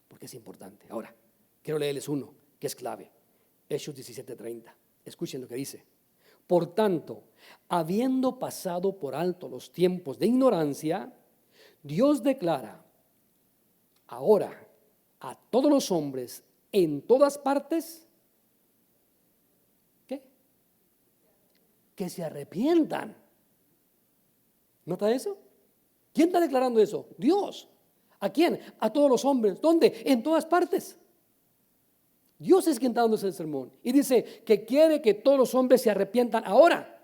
porque es importante. Ahora, quiero leerles uno que es clave, Hechos 17:30. Escuchen lo que dice. Por tanto, habiendo pasado por alto los tiempos de ignorancia, Dios declara ahora a todos los hombres en todas partes, ¿qué? Que se arrepientan. ¿Nota eso? ¿Quién está declarando eso? Dios. ¿A quién? A todos los hombres. ¿Dónde? En todas partes. Dios es quien está dando ese sermón. Y dice que quiere que todos los hombres se arrepientan ahora.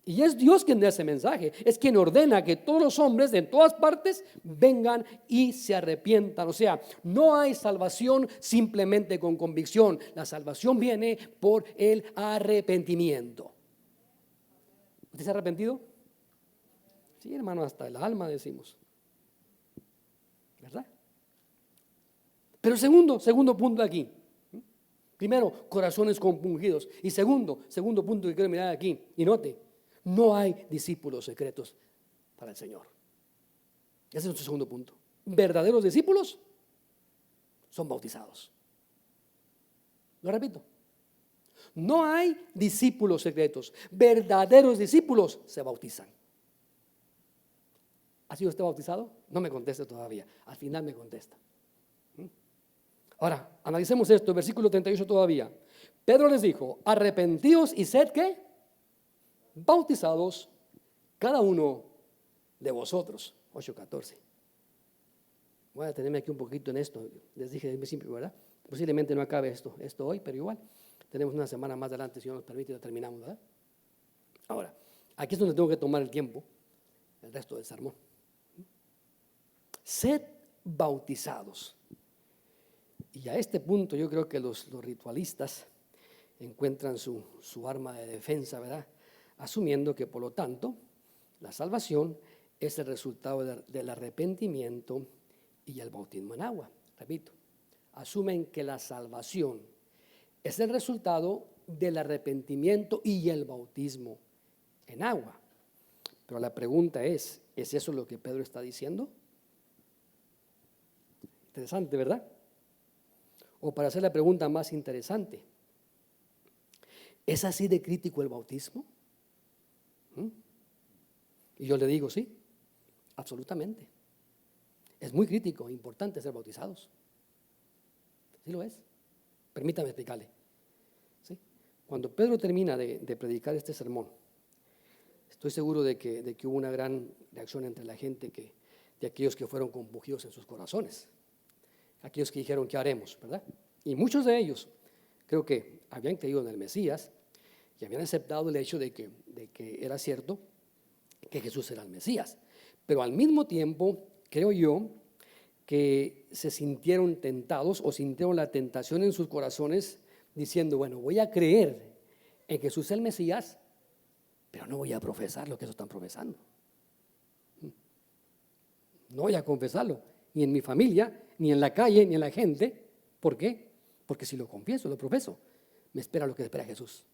Y es Dios quien da ese mensaje. Es quien ordena que todos los hombres de todas partes vengan y se arrepientan. O sea, no hay salvación simplemente con convicción. La salvación viene por el arrepentimiento. ¿Usted se ha arrepentido? Sí, hermano, hasta el alma decimos. ¿Verdad? Pero segundo punto aquí. Primero, corazones compungidos. Y segundo punto que quiero mirar aquí. Y note, no hay discípulos secretos para el Señor. Ese es nuestro segundo punto. Verdaderos discípulos son bautizados. Lo repito. No hay discípulos secretos. Verdaderos discípulos se bautizan. ¿Ha sido usted bautizado? No me conteste todavía. Al final me contesta. Ahora, analicemos esto, versículo 38 todavía. Pedro les dijo, arrepentíos y sed, ¿qué? Bautizados cada uno de vosotros. 8:14. Voy a detenerme aquí un poquito en esto. Les dije desde siempre, ¿verdad? Posiblemente no acabe esto hoy, pero igual. Tenemos una semana más adelante, si Dios nos permite, y lo terminamos, ¿verdad? Ahora, aquí es donde tengo que tomar el tiempo, el resto del sermón. Sed bautizados. Y a este punto yo creo que los ritualistas encuentran su arma de defensa, ¿verdad? Asumiendo que por lo tanto la salvación es el resultado del arrepentimiento y el bautismo en agua. Repito, asumen que la salvación es el resultado del arrepentimiento y el bautismo en agua. Pero la pregunta ¿es eso lo que Pedro está diciendo? Interesante, ¿verdad? O para hacer la pregunta más interesante, ¿es así de crítico el bautismo? Y yo le digo, sí, absolutamente. Es muy crítico, importante ser bautizados. ¿Sí lo es? Permítame explicarle. ¿Sí? Cuando Pedro termina de predicar este sermón, estoy seguro de que hubo una gran reacción entre la gente, de aquellos que fueron compungidos en sus corazones, aquellos que dijeron, ¿qué haremos? ¿Verdad? Y muchos de ellos creo que habían creído en el Mesías y habían aceptado el hecho de que era cierto que Jesús era el Mesías. Pero al mismo tiempo, creo yo, que se sintieron tentados o sintieron la tentación en sus corazones diciendo, bueno, voy a creer en Jesús el Mesías, pero no voy a profesar lo que ellos están profesando. No voy a confesarlo, ni en mi familia, ni en la calle, ni en la gente. ¿Por qué? Porque si lo confieso, lo profeso, me espera lo que espera Jesús.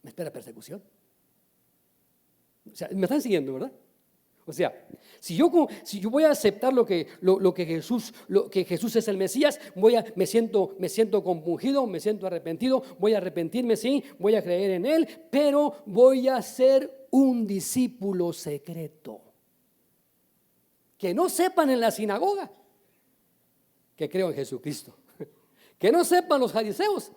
Me espera persecución. O sea, me están siguiendo, ¿verdad? O sea, si yo voy a aceptar que Jesús es el Mesías, me siento compungido, me siento arrepentido, voy a arrepentirme, sí, voy a creer en Él, pero voy a ser un discípulo secreto. Que no sepan en la sinagoga que creo en Jesucristo. Que no sepan los fariseos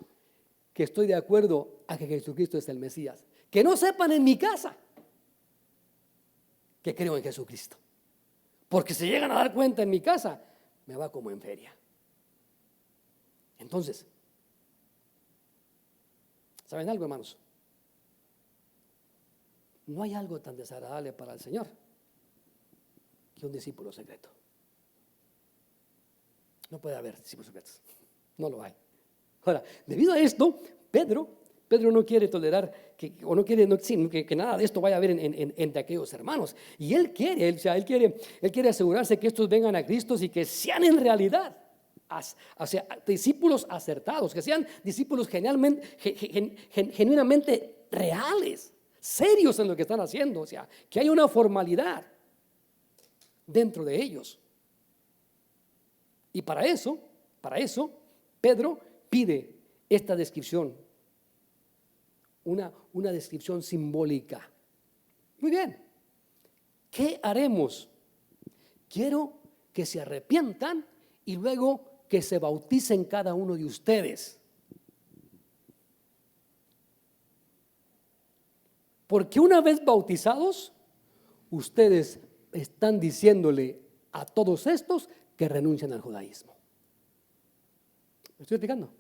que estoy de acuerdo a que Jesucristo es el Mesías. Que no sepan en mi casa que creo en Jesucristo. Porque si llegan a dar cuenta en mi casa, me va como en feria. Entonces, ¿saben algo, hermanos? No hay algo tan desagradable para el Señor que un discípulo secreto. No puede haber discípulos secretos. No lo hay. Ahora, debido a esto, Pedro no quiere tolerar que nada de esto vaya a haber entre aquellos hermanos. Y él quiere asegurarse que estos vengan a Cristo y que sean en realidad discípulos acertados, que sean discípulos genuinamente reales, serios en lo que están haciendo. O sea, que haya una formalidad dentro de ellos. Y para eso, Pedro pide esta descripción, una descripción simbólica. Muy bien, ¿qué haremos? Quiero que se arrepientan y luego que se bauticen cada uno de ustedes. Porque una vez bautizados, ustedes están diciéndole a todos estos que renuncian al judaísmo. ¿Me estoy explicando?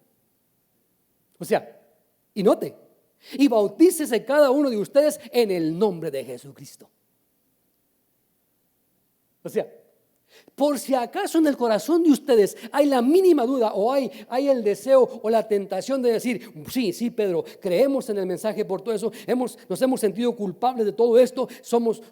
O sea, y note, y bautícese cada uno de ustedes en el nombre de Jesucristo. O sea, por si acaso en el corazón de ustedes hay la mínima duda o hay el deseo o la tentación de decir, sí, Pedro, creemos en el mensaje por todo eso, nos hemos sentido culpables de todo esto, somos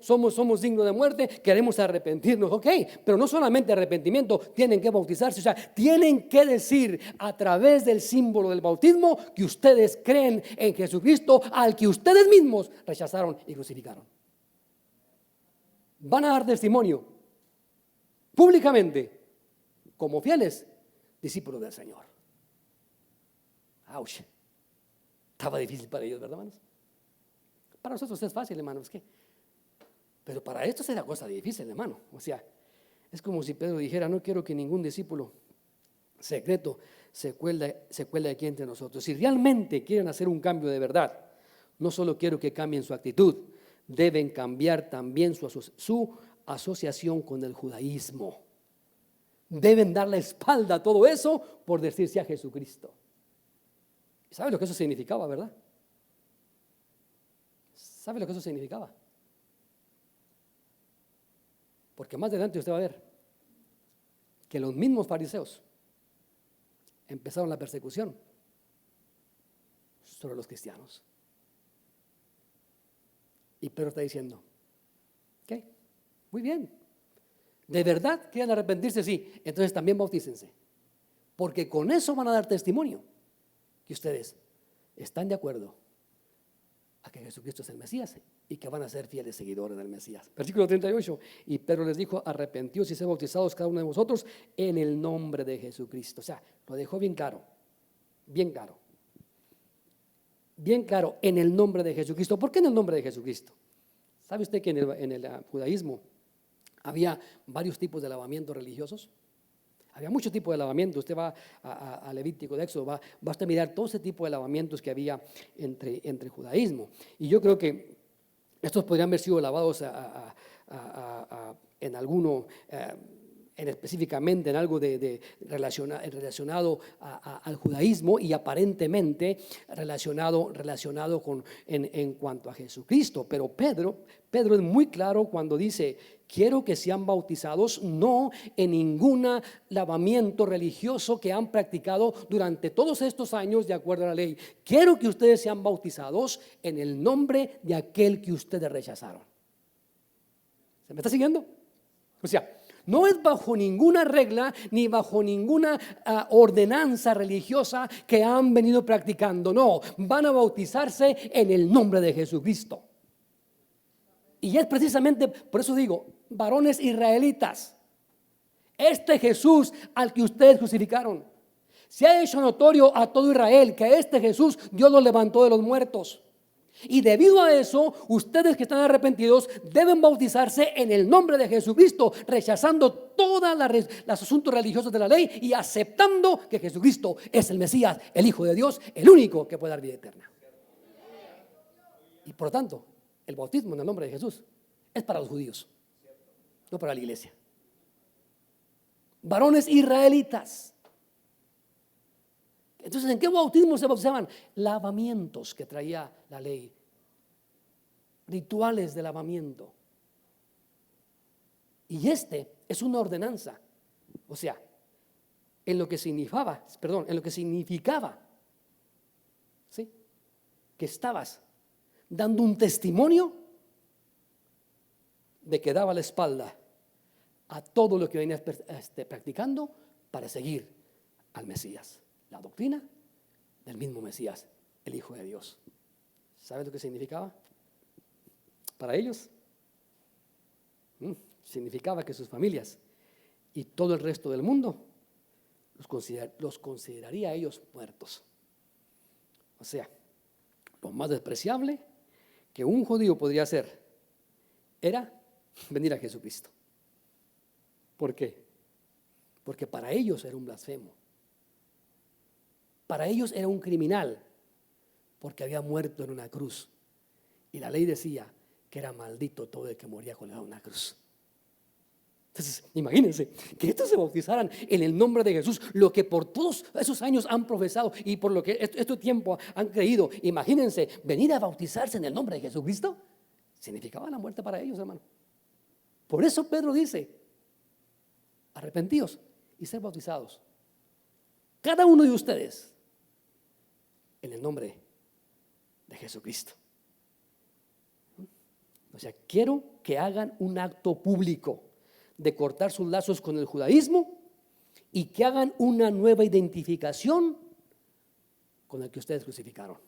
dignos de muerte, queremos arrepentirnos, ok, pero no solamente arrepentimiento, tienen que bautizarse, o sea, tienen que decir a través del símbolo del bautismo que ustedes creen en Jesucristo al que ustedes mismos rechazaron y crucificaron. Van a dar testimonio públicamente como fieles discípulos del Señor. ¡Auch! Estaba difícil para ellos, ¿verdad, hermanos? Para nosotros es fácil, hermanos, ¿qué? Pero para estos era cosa difícil, hermano. O sea, es como si Pedro dijera, no quiero que ningún discípulo secreto se cuele aquí entre nosotros. Si realmente quieren hacer un cambio de verdad, no solo quiero que cambien su actitud, deben cambiar también su asociación con el judaísmo. Deben dar la espalda a todo eso por decirse a Jesucristo. ¿Sabe lo que eso significaba, verdad? ¿Sabe lo que eso significaba? Porque más adelante usted va a ver que los mismos fariseos empezaron la persecución sobre los cristianos. Y Pedro está diciendo, ¿Ok? Muy bien. ¿De verdad quieren arrepentirse? Sí. Entonces también bautícense. Porque con eso van a dar testimonio que ustedes están de acuerdo a que Jesucristo es el Mesías y que van a ser fieles seguidores del Mesías. Versículo 38. Y Pedro les dijo: arrepentíos y sed bautizados cada uno de vosotros en el nombre de Jesucristo. O sea, lo dejó bien claro. Bien claro. Bien claro, en el nombre de Jesucristo. ¿Por qué en el nombre de Jesucristo? ¿Sabe usted que en el judaísmo había varios tipos de lavamientos religiosos? Había muchos tipos de lavamientos. Usted va a Levítico, de Éxodo, va a mirar todo ese tipo de lavamientos que había entre el judaísmo. Y yo creo que estos podrían haber sido lavados en alguno, específicamente en algo relacionado al judaísmo y aparentemente relacionado en cuanto a Jesucristo. Pero Pedro es muy claro cuando dice: quiero que sean bautizados no en ningún lavamiento religioso que han practicado durante todos estos años de acuerdo a la ley. Quiero que ustedes sean bautizados en el nombre de aquel que ustedes rechazaron. ¿Se me está siguiendo? O sea, no es bajo ninguna regla ni bajo ninguna ordenanza religiosa que han venido practicando. No, van a bautizarse en el nombre de Jesucristo. Y es precisamente, por eso digo, varones israelitas, este Jesús al que ustedes crucificaron, se ha hecho notorio a todo Israel que este Jesús Dios lo levantó de los muertos. Y debido a eso, ustedes que están arrepentidos deben bautizarse en el nombre de Jesucristo, rechazando todos los asuntos religiosos de la ley y aceptando que Jesucristo es el Mesías, el Hijo de Dios, el único que puede dar vida eterna. Y por lo tanto, el bautismo en el nombre de Jesús es para los judíos, no para la iglesia. Varones israelitas. Entonces, ¿en qué bautismo se bautizaban? Lavamientos que traía la ley, rituales de lavamiento. Y es una ordenanza. O sea, en lo que significaba, ¿sí?, que estabas dando un testimonio de que daba la espalda a todo lo que venías practicando para seguir al Mesías. La doctrina del mismo Mesías, el Hijo de Dios. ¿Sabes lo que significaba? Para ellos, significaba que sus familias y todo el resto del mundo los consideraría a ellos muertos. O sea, lo más despreciable que un judío podría hacer era venir a Jesucristo. ¿Por qué? Porque para ellos era un blasfemo. Para ellos era un criminal, porque había muerto en una cruz. Y la ley decía que era maldito todo el que moría colgado en una cruz. Entonces, imagínense que estos se bautizaran en el nombre de Jesús, lo que por todos esos años han profesado y por lo que este tiempo han creído. Imagínense, venir a bautizarse en el nombre de Jesucristo significaba la muerte para ellos, hermano. Por eso Pedro dice: arrepentíos y ser bautizados, cada uno de ustedes, en el nombre de Jesucristo. O sea, quiero que hagan un acto público de cortar sus lazos con el judaísmo y que hagan una nueva identificación con el que ustedes crucificaron,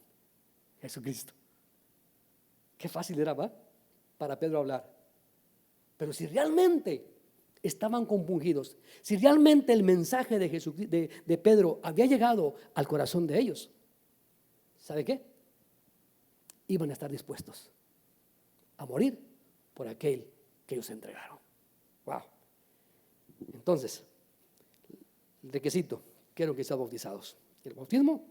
Jesucristo. Qué fácil era, ¿va?, para Pedro hablar. Pero si realmente estaban compungidos, si realmente el mensaje de Pedro había llegado al corazón de ellos, ¿sabe qué? Iban a estar dispuestos a morir por aquel que ellos entregaron. Wow. Entonces, el requisito: quiero que sean bautizados. El bautismo,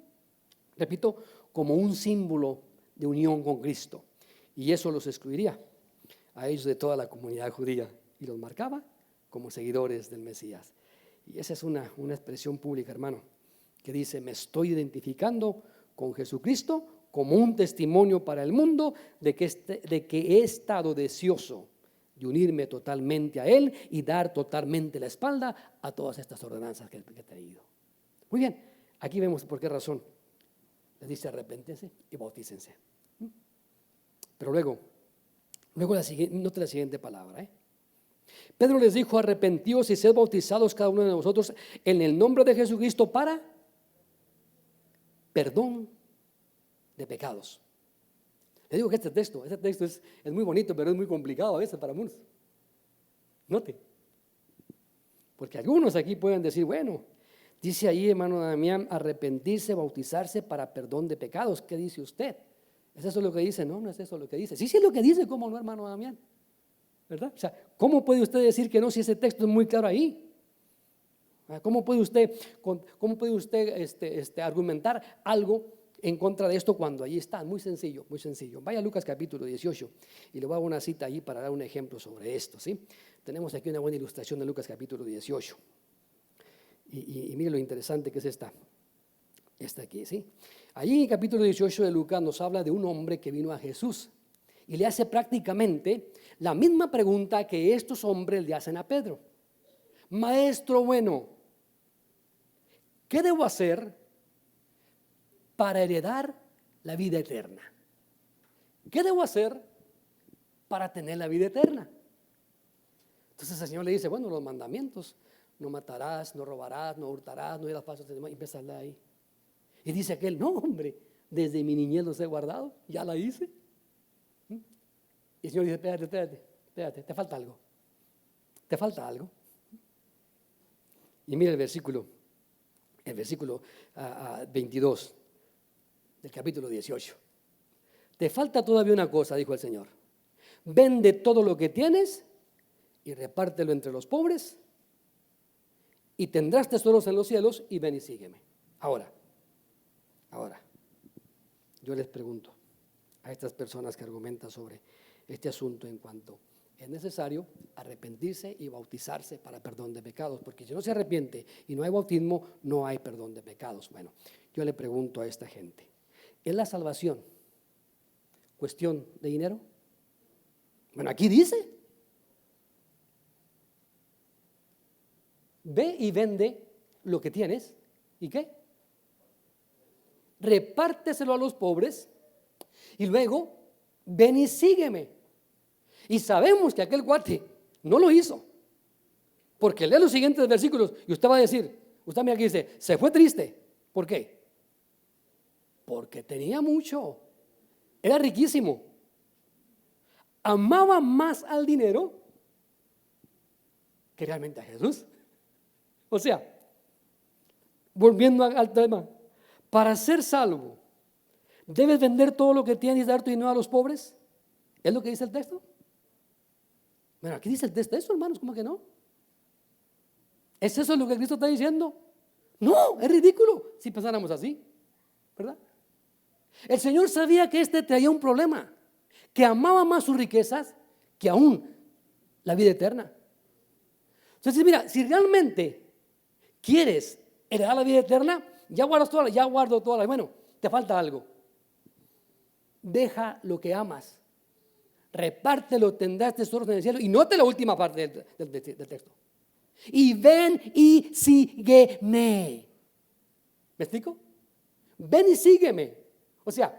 repito, como un símbolo de unión con Cristo. Y eso los excluiría a ellos de toda la comunidad judía y los marcaba como seguidores del Mesías. Y esa es una expresión pública, hermano, que dice: me estoy identificando con Jesucristo como un testimonio para el mundo de que he estado deseoso de unirme totalmente a Él y dar totalmente la espalda a todas estas ordenanzas que he traído. Muy bien, aquí vemos por qué razón les dice: arrepéntense y bautícense. Pero luego Luego note la siguiente palabra. Pedro les dijo: arrepentíos y sed bautizados cada uno de vosotros en el nombre de Jesucristo para perdón de pecados. Le digo que este texto es muy bonito, pero es muy complicado a veces para muchos. Note, porque algunos aquí pueden decir: bueno, dice ahí, hermano Damián, arrepentirse, bautizarse para perdón de pecados. ¿Qué dice usted? ¿Es eso lo que dice? No, no es eso lo que dice. Sí, sí es lo que dice, ¿cómo no, hermano Damián? ¿Verdad? O sea, ¿cómo puede usted decir que no si ese texto es muy claro ahí? ¿Cómo puede usted argumentar algo en contra de esto cuando allí está? Muy sencillo, muy sencillo. Vaya a Lucas capítulo 18 y le voy a dar una cita allí para dar un ejemplo sobre esto, ¿sí? Tenemos aquí una buena ilustración de Lucas capítulo 18. Y mire lo interesante que es esta aquí, ¿sí? Allí en el capítulo 18 de Lucas nos habla de un hombre que vino a Jesús y le hace prácticamente la misma pregunta que estos hombres le hacen a Pedro. Maestro bueno, ¿qué debo hacer para heredar la vida eterna? ¿Qué debo hacer para tener la vida eterna? Entonces el Señor le dice: bueno, los mandamientos: no matarás, no robarás, no hurtarás, no irás falso testimonio. Y empieza a hablar ahí. Y dice aquel: no, hombre, desde mi niñez los he guardado, ya la hice. Y el Señor dice: espérate, te falta algo. Te falta algo. Y mira el versículo 22 del capítulo 18. Te falta todavía una cosa, dijo el Señor. Vende todo lo que tienes y repártelo entre los pobres y tendrás tesoros en los cielos, y ven y sígueme. Ahora, yo les pregunto a estas personas que argumentan sobre este asunto en cuanto es necesario arrepentirse y bautizarse para perdón de pecados, porque si no se arrepiente y no hay bautismo, no hay perdón de pecados. Bueno, yo le pregunto a esta gente: ¿es la salvación cuestión de dinero? Bueno, aquí dice: ve y vende lo que tienes, ¿y qué? Repárteselo a los pobres y luego ven y sígueme. Y sabemos que aquel cuate no lo hizo, porque lee los siguientes versículos y usted va a decir, usted mira aquí dice, se fue triste. ¿Por qué? Porque tenía mucho, era riquísimo, amaba más al dinero que realmente a Jesús. O sea, volviendo al tema, para ser salvo, ¿debes vender todo lo que tienes y dar tu dinero a los pobres? ¿Es lo que dice el texto? Bueno, aquí dice el texto eso, hermanos, ¿cómo que no? ¿Es eso lo que Cristo está diciendo? No, es ridículo si pensáramos así, ¿verdad? El Señor sabía que traía un problema, que amaba más sus riquezas que aún la vida eterna. Entonces, mira, si realmente quieres heredar la vida eterna, ya guardo toda. Bueno, te falta algo. Deja lo que amas, repártelo, tendrás tesoros en el cielo. Y note la última parte del texto. Y ven y sígueme. ¿Me explico? Ven y sígueme. O sea,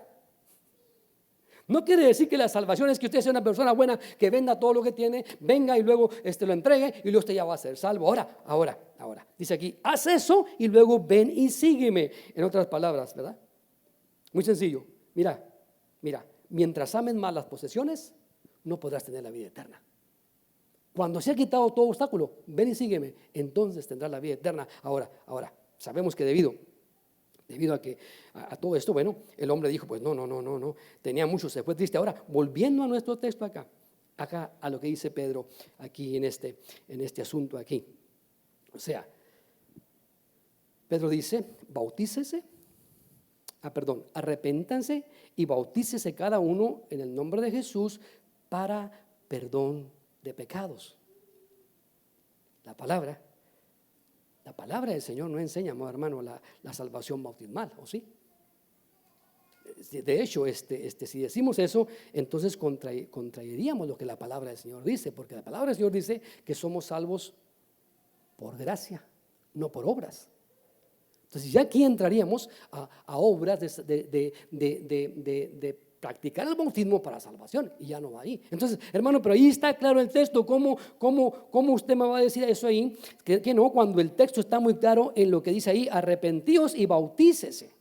no quiere decir que la salvación es que usted sea una persona buena, que venda todo lo que tiene, venga y luego lo entregue y luego usted ya va a ser salvo. Ahora. Dice aquí, haz eso y luego ven y sígueme. En otras palabras, ¿verdad? Muy sencillo. Mira, mientras ames más las posesiones, no podrás tener la vida eterna. Cuando se ha quitado todo obstáculo, ven y sígueme, entonces tendrás la vida eterna. Ahora, sabemos que debido a todo esto, bueno, el hombre dijo, pues no, tenía mucho, se fue triste. Ahora, volviendo a nuestro texto acá a lo que dice Pedro aquí en este asunto aquí. O sea, Pedro dice, arrepéntanse y bautícese cada uno en el nombre de Jesús para perdón de pecados. La palabra del Señor no enseña, hermano, la salvación bautismal, ¿o sí? De hecho, si decimos eso, entonces contraeríamos lo que la palabra del Señor dice, porque la palabra del Señor dice que somos salvos por gracia, no por obras. Entonces ya aquí entraríamos a obras de practicar el bautismo para salvación, y ya no va ahí. Entonces, hermano, pero ahí está claro el texto. ¿Cómo usted me va a decir eso ahí? Que no, cuando el texto está muy claro en lo que dice ahí: arrepentíos y bautícese.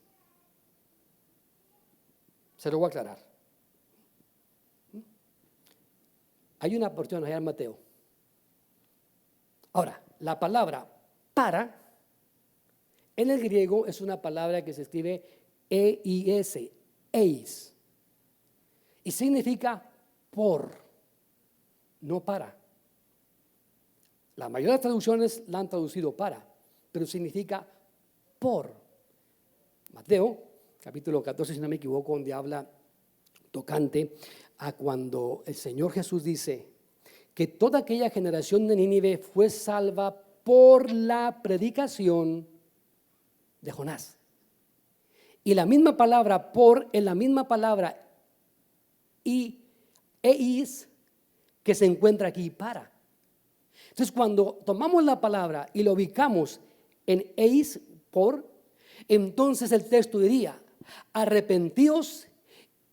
Se lo voy a aclarar. Hay una porción allá en Mateo. Ahora, la palabra para en el griego es una palabra que se escribe eis, eis, y significa por, no para. La mayoría de las traducciones la han traducido para, pero significa por. Mateo, capítulo 14, si no me equivoco, donde habla tocante a cuando el Señor Jesús dice que toda aquella generación de Nínive fue salva por la predicación de Jonás. Y la misma palabra por es la misma palabra y eis que se encuentra aquí para. Entonces, cuando tomamos la palabra y la ubicamos en eis, por, entonces el texto diría: arrepentíos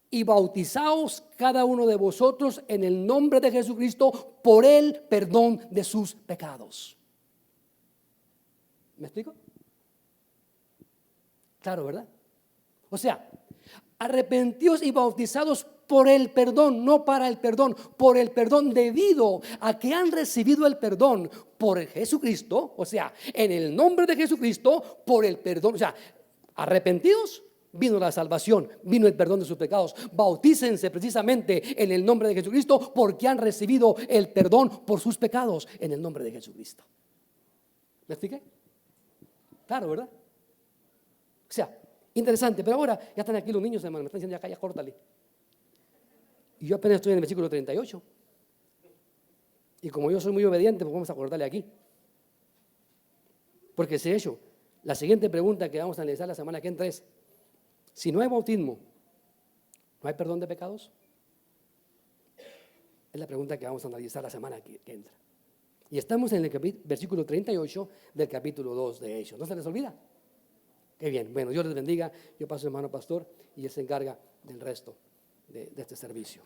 y bautizaos cada uno de vosotros en el nombre de Jesucristo por el perdón de sus pecados. ¿Me explico? Claro, ¿verdad? O sea, arrepentíos y bautizados por el perdón, no para el perdón, por el perdón, debido a que han recibido el perdón por Jesucristo. O sea, en el nombre de Jesucristo, por el perdón. O sea, arrepentidos, vino la salvación, vino el perdón de sus pecados. Bautícense precisamente en el nombre de Jesucristo, porque han recibido el perdón por sus pecados en el nombre de Jesucristo. ¿Me expliqué? Claro, ¿verdad? O sea, interesante. Pero ahora ya están aquí los niños, hermano, me están diciendo: acá ya córtale. Y yo apenas estoy en el versículo 38. Y como yo soy muy obediente, pues vamos a cortarle aquí. Porque se ha hecho. La siguiente pregunta que vamos a analizar la semana que entra es: si no hay bautismo, ¿no hay perdón de pecados? Es la pregunta que vamos a analizar la semana que entra. Y estamos en el versículo 38 del capítulo 2 de Hechos. ¿No se les olvida? Qué bien. Bueno, Dios les bendiga. Yo paso, hermano pastor, y él se encarga del resto de este servicio.